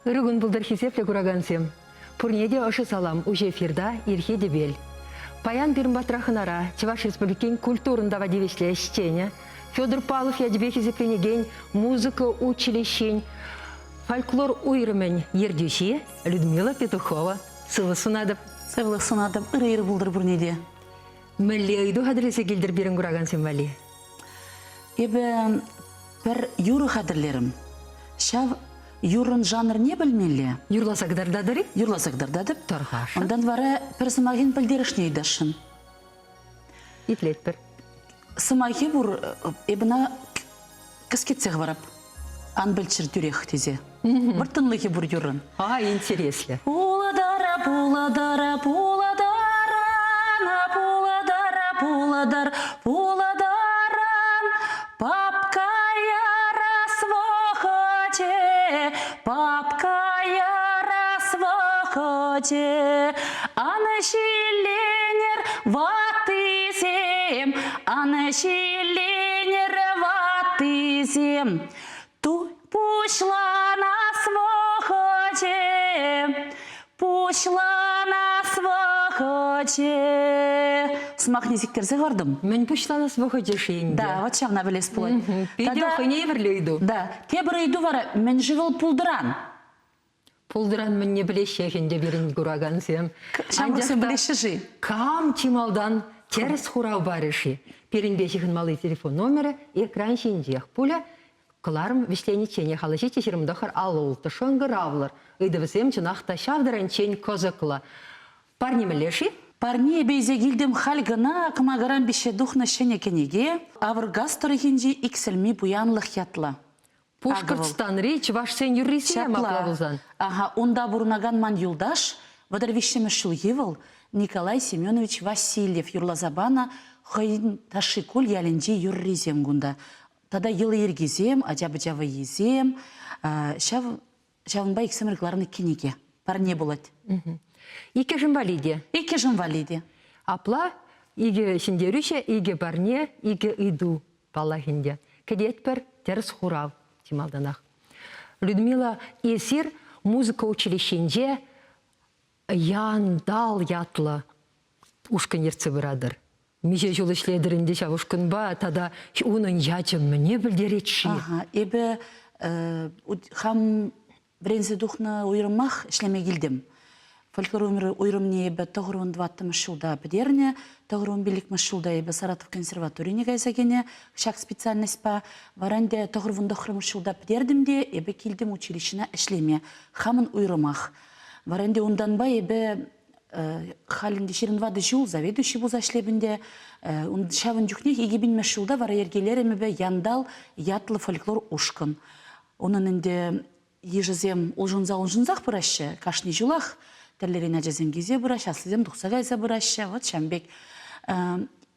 Үрігін бұлдар хизепле күрагансем. Пұрнеде ұшы салам ұжы эфирда ирхе дебел. Паян бірін батрахынара Чуваш Республикин культурындава девешле чтения. Федор Павлов ядебе хизепленеген музыка училищень. Фольклор уйрымен ердюши Людмила Петухова. Сылы сунадып. Сывлық сунадып, ыры-ыры бұлдыр бұрнеде. Мәлі үйді қадірлесе келдір берін күрагансем мәлі. Ебі бір юры қадірлерім. Шав юрын жанр не білмелі? Юрласагдардадыры? Юрласагдардадып. Тархаша. Ондан вара бір сымағын білдерішне үйдашын. Итлет бір. Сымағы бұр ебіна кіскетсеғ барап. Ан білчір дүрех тезе. Бір тынлығы бұр юрын. Интересно. Пуладара, пуладара, пуладара, пуладара, пуладар, пуладаран, папка ярас вохоте, папка ярас вохоте, аны шиленер ватызем, аны шиленер ватызем, ту пушлана свохоте, пушлана свохоте. Смақ незіктерзе қардым? Мен пушлана свохоте шейінде. Да, вот шавна білес бұлай. Педех не верлейду. Да, тебір үйді вара, мен живыл пулдыран. Пулдыран мен не білешегенде берін күрагансем. Шамғысы білеші жи. Кам чималдан терс хурау барыши. Перенбешігін малый телефон номері экран шендех. Пуля Кыларым вишленичене халаши чешірімдіқыр алылты шоңғыр авлар. Үйдівізем чынақта шавдыран чен козықла. Парни мілеші? Парни бейзе гилдем хальгына кымағыран беше дұхна шене кенеге, авыр газ тұрығынжи иксілмі буянлық ятла. Пушкыртстан речь ваш сен юррисе маплавузан. Ага, онда бұрынаган ман юлдаш, вадар вишемі шылгевыл Николай Семенович Васильев юрлазабана хойын ташы көл ялінжи юрризем гунда. Тада йылы ергезем, ажабы-жавы езем, шавынба иксіміргларыны кенеге. Парне болады. Ике жымвалиде? Ике жымвалиде. Апла, иге шендерюше, иге парне, иге иду палахинде. Кедет бір терс хурав, тималданах. Людмила Есир музыка училищенде яндал ятлы ушканерцы бірадыр. Меже жол ішледірінде шавушкын ба, тада оның ячым мне білдеретші. Ага, ебі хам бірензі дұхны ойырымақ ішлеме келдім. Фольклор өмірі ойырымне ебі 920 жылда бідеріне, 911 жылда ебі Саратов консерваторияне гайзагене, шак специальность па, варанде 920 жылда бідердімде, ебі келдім училищына ішлеме. Хамын ойырымақ. Варанде ондан ба ебі халінде 22 жыл заведующий бұл зашлебінде, шавын жүкнек егебін мәшілда вара ергелерімі бі яндал ятлы фольклор ұшқын. Оныңінде ежізем ұлжынзақ бұрашы, кашны жылақ, тәрлерін әжізем кезе бұрашы, аслызем дұқсағайза бұрашы, вот шамбек.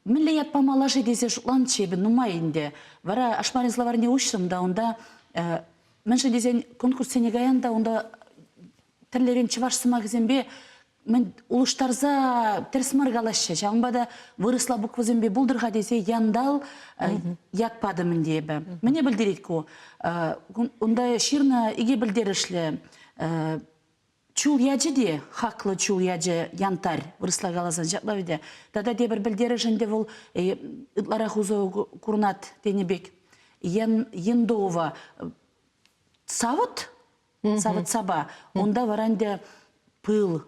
Мінлі ятпамалашы дезе жұлан чебі нұмайынде, вара ашмарынзлаварне ұшырымда, онда мінші дезен конкурс сенегаянда, онда тәрлерін чываш сымағызембе, мен улуштарза терсмаргалашы, жаңбада вырысла буквызембе бұлдырға десе яндал ятпады міндебі. Мене білдерет ко. Онда ширна иге білдерішлі чул яджы де, хақлы чул яджы янтар вырысла галазан жатлау де. Тада дебір білдері жінде бұл ытлара хузо курнат денебек. Ендова савыт саба. Онда варанде пыл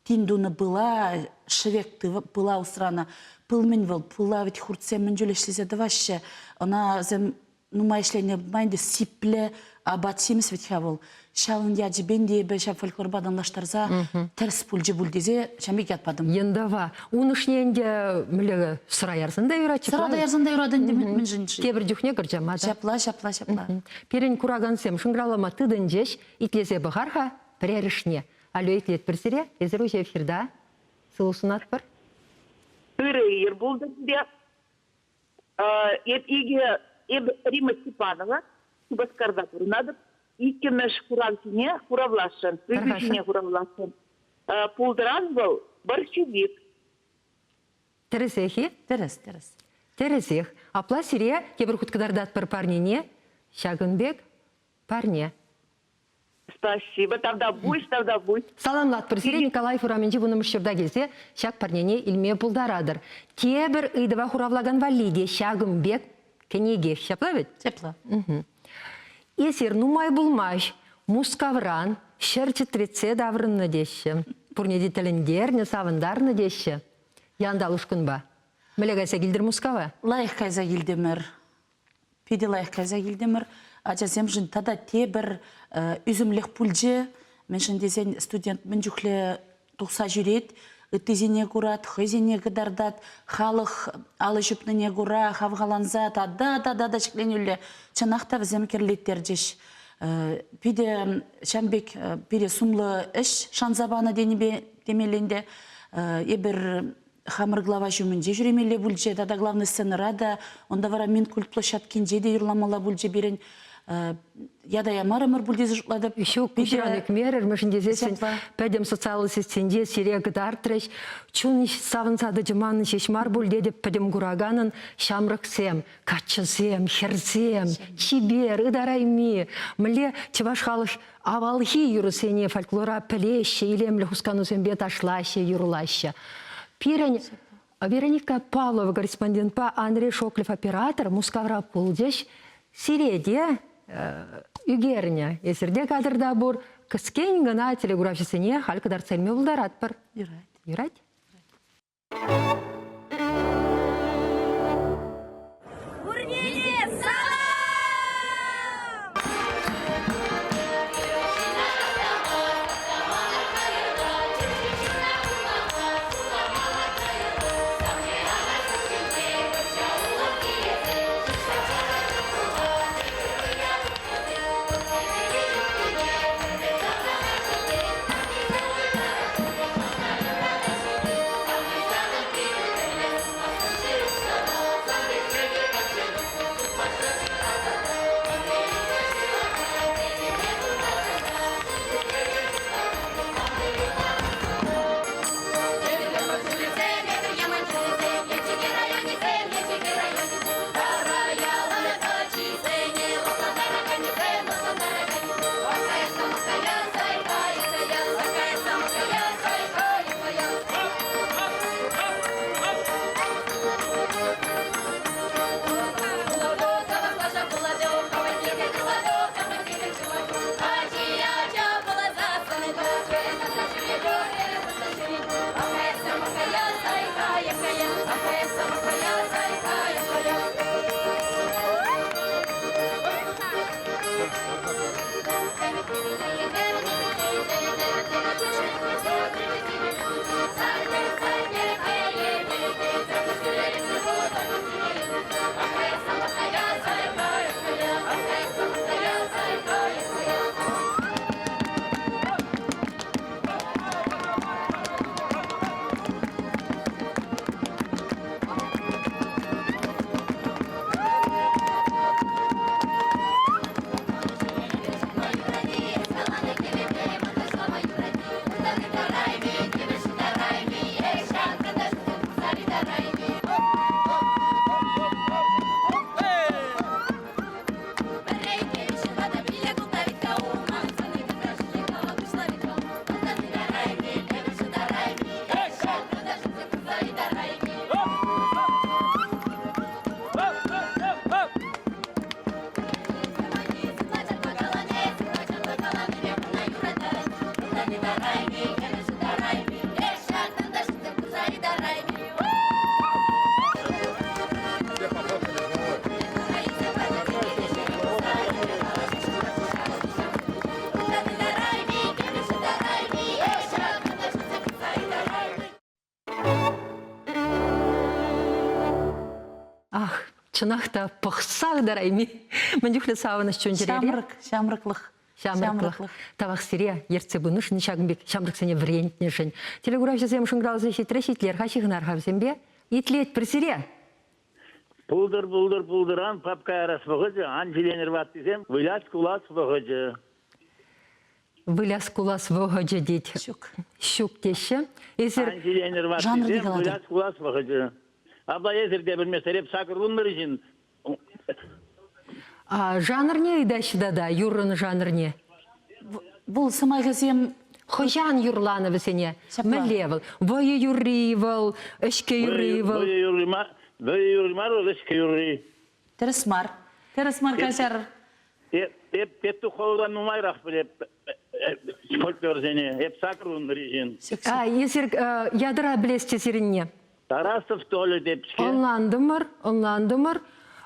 Тиндуны была, шевекты была усрана, пылмен был, пыла ведь хуртсем менжулешлизе даваще, она зем нумайшлене майнде сипле абат семес ведь хавыл. Шалын яджи бенде бе шап фольклорбадан лаштарза терс пульджи бульдезе шамбек ятпадым. Ендава, унышненде мілігі сұра ярзында юрачы? Сырада ярзында юрадын мен жыншы. Кебір жүхне кіржамады? Шапла. Перен курагансем шыңғралама тыдын жеш, итлезе бұғарға бірерішне. Алло, итлет бірсіре, езір өже эфирда. Сылусынат бір? Үрейір болдың де. Еб Рима Степанова, Субаскарда бұрынадып, икемеш хуравсіне хуравлашын, үйгішіне хуравлашын. Пулдыран бұл борщевик. Тересехи? Терес. Тересех. Апла сире, кебір құткадардат бір парнене, Шагынбек парне. Спасибо. Тогда будь. Саламлат Персире Николай Фураменчи буны мышчырда келсе, шак парнене илме пулдарадыр. Тебір ыйдыва хуравлаган валиде шагымбек кенеге. Шапла бит? Тепло. Есер нумай булмаш, мускавран, шерчетреце даврынны деші. Пурнеди тіліндерні савындарны деші. Яндалушкын ба. Мілегайса келдір мускава? Лайық кайза келдемір. Педе лайық кайза келдемір. Ачасем жын тада тебір үзімлік пүлже. Мен жын десен студент мен жүклі тұқса жүрет. Үттізіне көрат, хызіне кыдардат, халық алы жүпніне көра, хавғаланзат, ада шекленюлі. Чанақта візем керлеттер жеш. Пиде шамбек пиде сумлы іш шанзабаны демеленде. Ебір хамыр глава жүмінде жүремелі бүлже, дада главный сценара да, онда вара мен культ площадкенде де юрламала бүлже берен. Яда ямарымыр бүлдезі жұтладып. Еще кучаник мерер, мәшінде зесен пәдем социалы сестенде сирегі дартреш, чун савынсады жыманы шешмар бүлде деп пәдем гураганын шамрықсем, качысем, херсем, чибер, ыдарайми, міле чеваш халық авалхи юрысене фольклора пілеші, илемлі хусканусен бет ашлашы, юрлашы. Пирен Вероника Павлова, корреспондент по Андрей Шоклев, оператор, мускавра пулдеш, сиреде, үгеріне, есірде кадрда бұр, кіскен ғына телеграфисіне халқыдар цельме бұлдарат бір. Юрать? Чынақта пықсақ дарайми. Міндіхлі сауыныз чөн жерері? Шамрықлық. Тавақ сире, ерце бұныш, нишагымбек, шамрық сене врентнешін. Телеграф жазем шыңғыралызы шетреш итлер, хашығынар хавзембе. Итлет бір сире? Пулдыран, папка арас бұғыжы, анжеленер бат десем, выляс кулас бұғыжы. Выляс кулас бұғыжы дейді. Шук деші. Анжеленер бат десем, выляс кулас бұғыжы. Абла езірде бір месереп сақырғынлар үшін. Жанр не идашыда да, юрын жанр не? Бұл самайгазем Хожан юрланы сене. Шапла. Мелевел. Вое юривел, эшке юривел. Böyle yürümar o eski yürü. тересмар. Тересмар кажар. Hep kovudan numayrak bile folklor seni. Hep sakırın rejin. Есер ядра білесте сиринне. Tarasov tolu depçke. Онландымыр.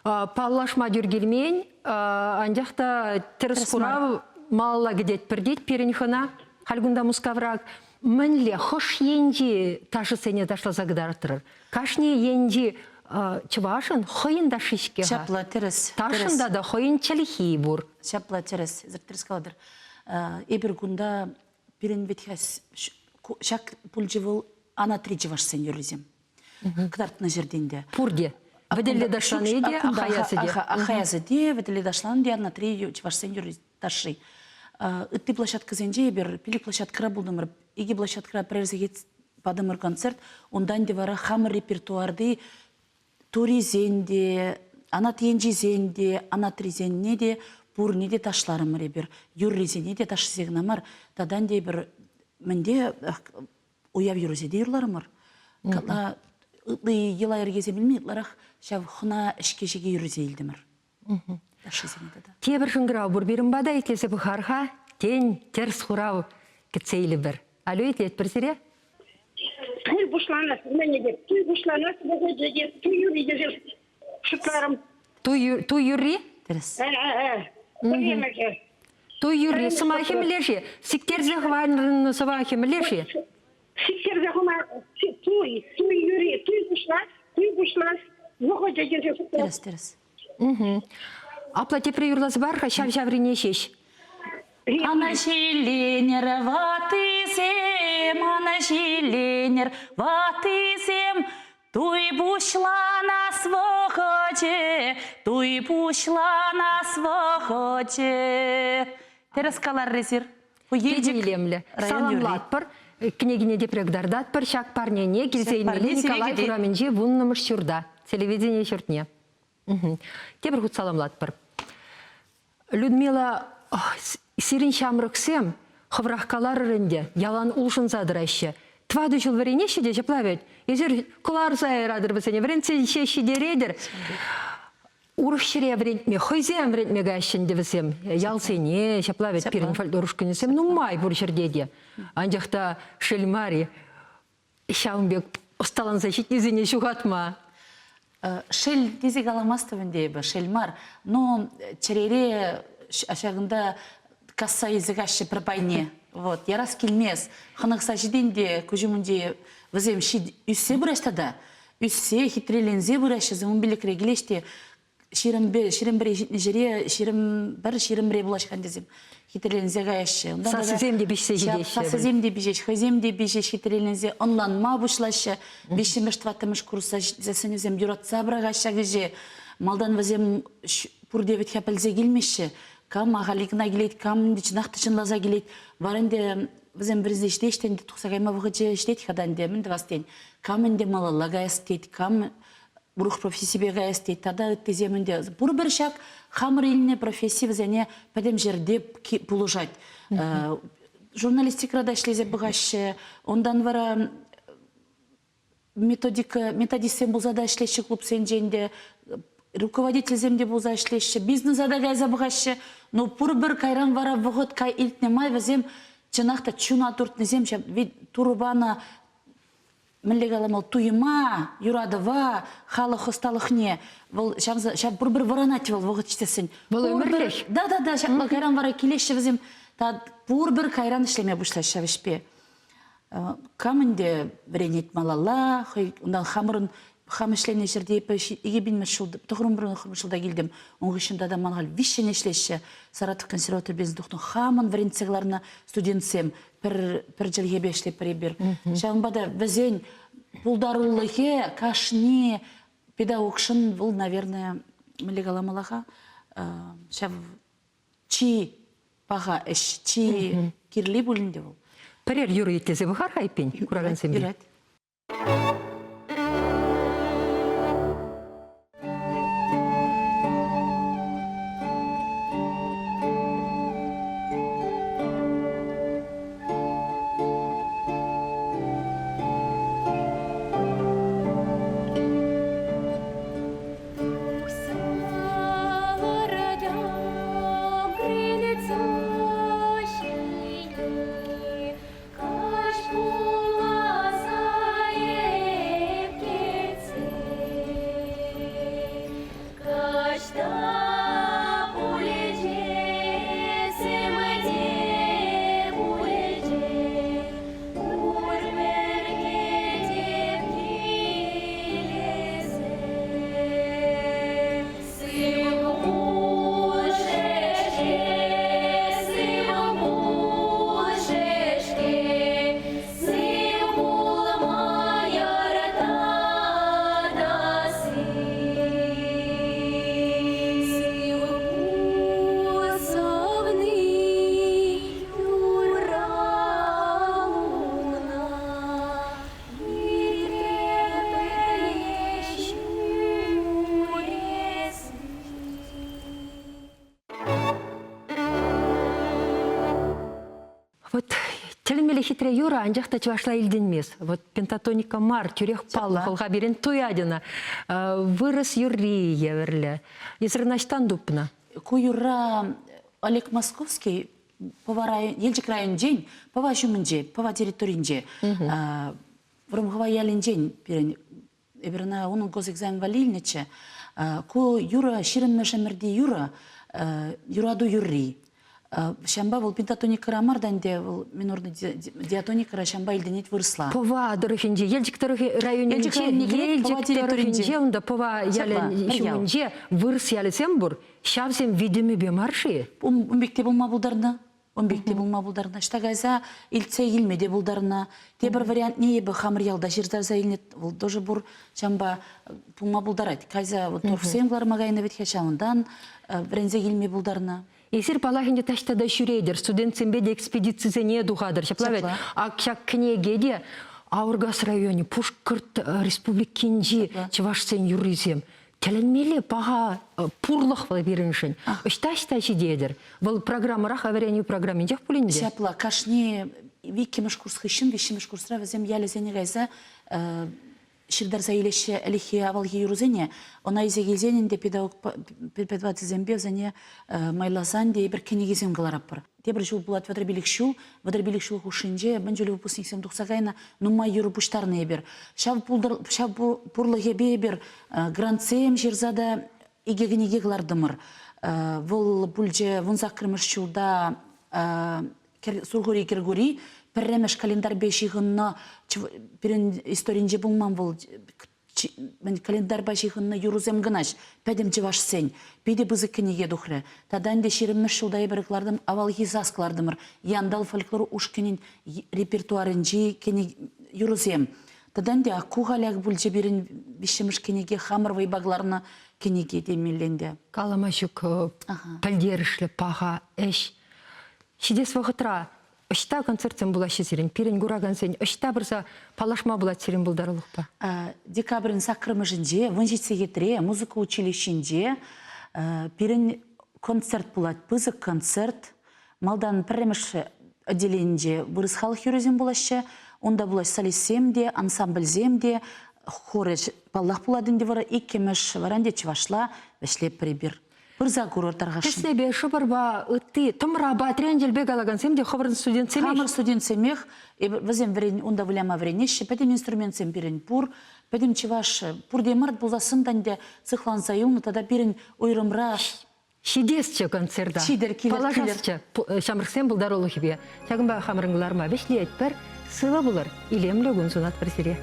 Паллашма жүргелмен, анжақта терескурав малла гедет пердет перенхана, хальгунда мускаврак. Мінле хош енжи ташы сене ташла загдартырыр. Кашне енжи чывашын хойын да шишке. Шапла терес. Ташында да хойын чалихи бур. Шапла терес. Терес каладыр. Эбір гунда перен ветхас шак пульжевыл ана тричеваш сен юризем. Кдартна жерденде. Пурде. Выделли дашланы еде, ахаясы де. Ахаясы де, выделли дашланы де, ана тричеваш сен юриз таши. Үтті площадка зенде ебір, пили площадкара булдымыр. Иги площадкара прерзегет падымыр концерт, ондан де вара хамыр репертуарды туризенде, анатенжизенде, анатризенне де, пурне де ташларымыр ебір. Юрризенне де ташызегнамар. Тадан де бір мінде уяв юрзеде юрларымыр. Кала ытлы ела ергезе білмей, ытларақ шав хына ішкешеге юрзе елдімір. Тебір шыңғырау бұр берім бада етлесі бұхарға, тен терс құрау кетсейлі бір. Алло, етлет бір сире? Туй бушланасы, мәне деп, туй бушланасы бұғы деп, туй юри дежел шықларым. Туй юри? Терес. Туй юри, сымахим леші, сиктерзе хварнырыны сывахим леші. Сиктерзе хварнырыны туй юри, туй бушлас, бұғы дежел шықларым. Терес. Апла тепре юрласы барға, шав-шаврине шеш. Ана шиленер ватызем, ана шиленер ватызем, туй бушлана свохоче, туй бушлана свохоче. Терескалар резир. Кедейлемлі. Саламлатпыр, княгине депрегдардатпыр, шак парнене, келзейнелі Николай Кураменже вуннымыш шурда. Телевидение шуртне. Тебір құт саламлатпыр. Людмила сирин шамрықсем, хывраққалар үрінде, ялан ұлшын задырайшы. Твады жыл варене шеде жаплавет. Езір құлар сайырадыр бізіне, варенце шеші дередір. Урышшыре врентме, хойзем врентме гайшынды бізем. Ялсене, жаплавет пирін фальд урышкынесем, ну май бұр жердеде. Анжақта шельмари, шаумбек ұсталан защитнезіне шуғатма. Шел дезек аламастывын дейбі, шельмар. Но черере ашағында касса езік ашы пірпайне. Вот, ярас келмес. Ханықса жиденде, көжімінде візем үссе бұраштада. Үссе хитрелензе бұрашы, зымын білік регелеште. Ширім бірі житні жере, бір ширім бірі бұлашқан дезем. Хитрелензе ғаяшы. Сасыземде бішсе жидеші. Сасыземде бішеш, хойземде бішеш хитрелензе. Онлан ма бұшлашы. Бішіміш тваттымыш курса зәсінезем юратса бірағаша геже. Малдан візем пұрдевет хәпілзе келмеші. Кам ағалығына келейді, кам нақты лаза келейді. Барынде візем бірізде іштештенде тұқсағайма бұғыжы іштейді қаданде, мінді вастен. Кам інде малалла ғайыстейді, кам бұруқ профессибе ғайыстейді, тада үттеземінде. Бұр бір шақ хамыр еліне профессия візене пәдем жерде бұлыжад. Журналистикада ішлезе бұғашы, ондан вара методистен бұлзада ішлеші клуб сен женде, руководитель земде бұлза ішлеші, бизнесада ғайза бұғашы, но бұр бір кайран вара бұғыт кай илтнемай візем, чынақта чуна туртнезем, турбана міллегаламал туйма, юрадыва, халы хосталықне, шап бұр-бір варанати бол бұғыт чтесін. Бұл өмірлеш? Да, шап кайран вара келеші візем, бұр-бір кайран ішлеме бұшлай шавішпе. Камынде біренет малалла, ондан хамырын хам ішлене жерде еге білмес шылды, тұғырын бұрын жылда келдім. Оңғышында да манғал вишен ішлеші Саратов консерватор безін тұқтың хамын варенцегларына студентсем пір жыл ебе ішлеп біребер. Шағынбада візен бұлдарулығы, кашне, педагогшын бұл, наверное, мілегаламалаға шав чи паға іш, чи кирлі бөлінде бұл. Пәрер юры еттезе бұхар хайпен, құраған сәмбе. Илемеле хитрая юра анжақта чывашла илденмес. Вот пентатоника мар, тюрех паллы, холға берен туядина. Вырос юрри еверлі. Езірнаштан дупна. Куюра Олег Московский, Ельчик район день, пова жумынже, пова территоринже. Вромхова ялин день, эберна onun госэкзамен валильниче. Ку юра ширин мешемерди юра, юраду юрри. Шамба вол пентатоника рамардан де вол минорный диатоника шамба илденет выросла. Пова дорохинже, Ельчик районинже, Ельчик дорохинже, онда пова ялин жумынже, вырс ялисембур, шавсем видимі бемарши. Умбекте болма булдарна. Умбекте болма булдарна. Штагайза илтсе илмеде булдарна. Те бір вариант не ебі хамыр ялда жирдарза илнет. Вол тоже бур шамба болма булдарайт. Кайза торфсемглар магайна ветхе шамындан брензе илме булдарна. Есір палахынде таштада шүрейдер, студентсенбеде экспедицияне дұғадыр. Шаплавет, акшак кнегеде Аургас районе, Пушкырт республикинжи, Чевашсен юризем. Теленмелі паға пұрлық валы беріншін. Үшта-шта жидедір. Бұл программырақ аверению программин жақ пулінде? Шапла, кашне викимыш курс хышын, вишимыш курсра вазем ялезене гайза Ширдарза илеше әлихи авалхи юрузене, она изегелзенінде педагог педватизембе зане майлазанде бір кенегезем галараппыр. Тебір жыл бұлат вадрабилік шул хушинже, бәнжөлі выпускниксем дұқсағайна, нумай юру пұштарны ебір. Шав пұрлы ебе ебір грантсем жерзада игегенеге галардымыр. Вол бүлже вұнзақ кірміш шулда сургури кергури, Перремеш календар бешігінна, перен историнже бұлман бұл, календар бешігінна юрузем гынаш, пәдім жываш сен, пейде бізі кенеге дұқыры. Тадан де шеремеш шылдай біріклардым, авал гизасклардымыр, яндал фольклору ұшкенін репертуарынжи юрузем. Тадан де ақуғаляқ бүлже берін бішіміш кенеге хамыр вайбағларына кенеге демеленде. Каламашук пәлдерішлі паға әш. Шидес вағытра, Ышта концертсен була шесерен, пирен гураган сен, ышта бірса палашма була серен булдарылық па? Декабрин сақырмышынже, вынжетсе кетіре, музыка училищенже, пирен концерт булат, пызык концерт, малдан пірреміш отделенде вырыс халық юрезен булашы, онда булаш солисемде, ансамбльземде, хореш паллах буладынде вара, иккемеш варанде чывашла, вешлеп прибір. Бірза курорттарға шын. Кеснебе шыбырба ұтты, тұмыра батырен желбек алаған семде хабырын студент семех? Хамыр студент семех, візем онда віляма віренеші, пәдем инструмент сем берін пұр, пәдем чываш пұр демард бұласындан де цықлан зайылны, тада берін ойрымра. Шидесче концерда. Шидер, келер. Палажасче, шамырсен бұлдар олы хебе. Шағын ба хамырыңғыларма, бешлі әйтпір, сыла бұлар, илемлі күн сұнат бір сере.